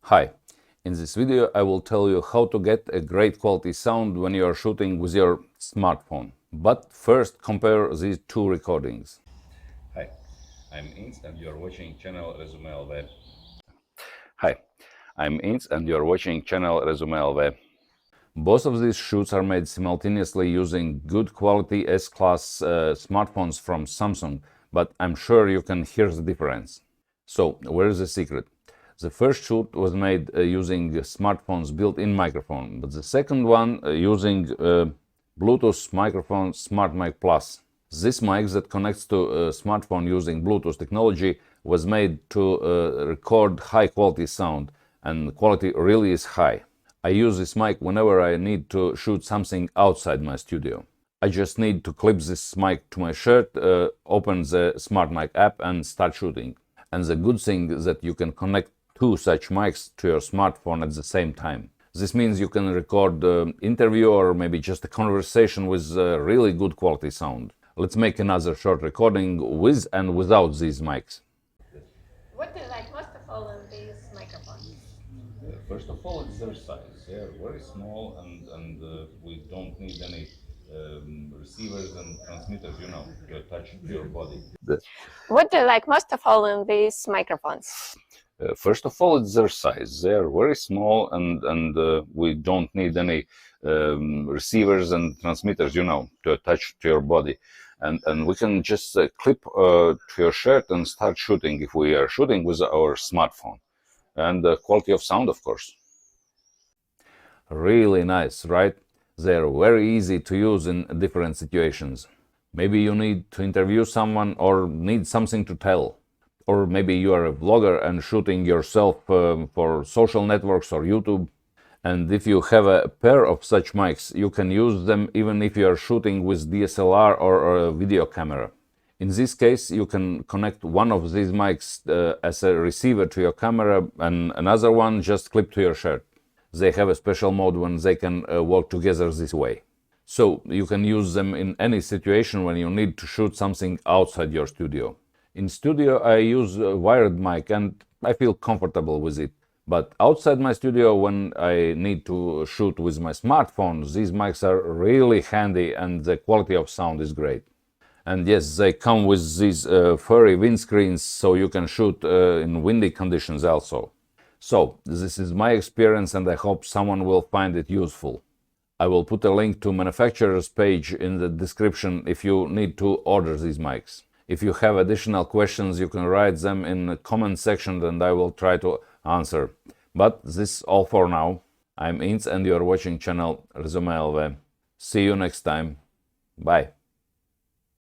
Hi, in this video I will tell you how to get a great quality sound when you are shooting with your smartphone. But first compare these two recordings. Hi, I'm Inz and you are watching channel Resume LV. Hi, I'm Inz and you are watching channel Resume LV. Both of these shoots are made simultaneously using good quality S-Class smartphones from Samsung, but I'm sure you can hear the difference. So, where is the secret? The first shoot was made using smartphone's built-in microphone, but the second one using Bluetooth microphone SmartMike Plus. This mic that connects to a smartphone using Bluetooth technology was made to record high-quality sound, and the quality really is high. I use this mic whenever I need to shoot something outside my studio. I just need to clip this mic to my shirt, open the SmartMike app and start shooting. And the good thing is that you can connect two such mics to your smartphone at the same time. This means you can record an interview or maybe just a conversation with really good quality sound. Let's make another short recording with and without these mics. What do you like most of all in these microphones? First of all, it's their size. They are very small and we don't need any receivers and transmitters, to attach to your body. What do you like most of all in these microphones? First of all, it's their size. They are very small and we don't need any receivers and transmitters, to attach to your body. And we can just clip to your shirt and start shooting if we are shooting with our smartphone. And the quality of sound, of course. Really nice, right? They're very easy to use in different situations. Maybe you need to interview someone or need something to tell. Or maybe you are a vlogger and shooting yourself for social networks or YouTube. And if you have a pair of such mics, you can use them even if you are shooting with DSLR or a video camera. In this case, you can connect one of these mics as a receiver to your camera and another one just clip to your shirt. They have a special mode when they can work together this way. So you can use them in any situation when you need to shoot something outside your studio. In studio I use a wired mic and I feel comfortable with it. But outside my studio, when I need to shoot with my smartphone, these mics are really handy and the quality of sound is great. And yes, they come with these furry windscreens, so you can shoot in windy conditions also. So, this is my experience and I hope someone will find it useful. I will put a link to manufacturer's page in the description if you need to order these mics. If you have additional questions, you can write them in the comment section and I will try to answer. But this is all for now. I'm Inz and you are watching channel Resume LV. See you next time. Bye.